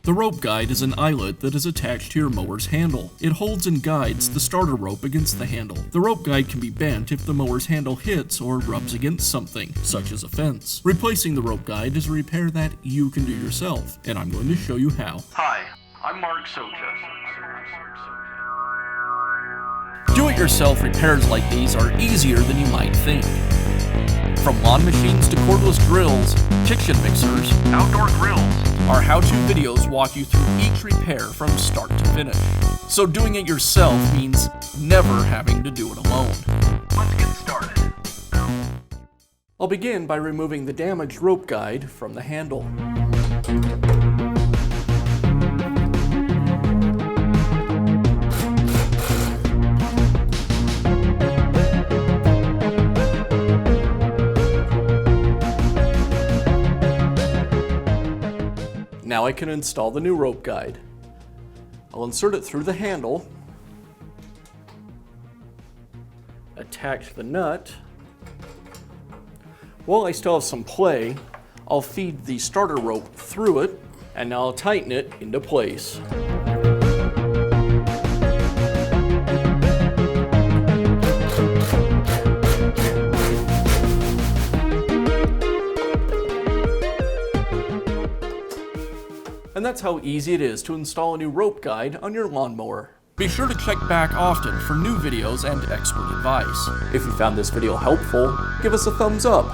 The rope guide is an eyelet that is attached to your mower's handle. It holds and guides the starter rope against the handle. The rope guide can be bent if the mower's handle hits or rubs against something, such as a fence. Replacing the rope guide is a repair that you can do yourself, and I'm going to show you how. Hi, I'm Mark Socha. Do-it-yourself repairs like these are easier than you might think. From lawn machines to cordless drills, kitchen mixers, Outdoor grills. our how-to videos walk you through each repair from start to finish. So doing it yourself means never having to do it alone. Let's get started. I'll begin by removing the damaged rope guide from the handle. Now I can install the new rope guide. I'll insert it through the handle, attach the nut. While I still have some play, I'll feed the starter rope through it, and now I'll tighten it into place. And that's how easy it is to install a new rope guide on your lawnmower. Be sure to check back often for new videos and expert advice. If you found this video helpful, give us a thumbs up.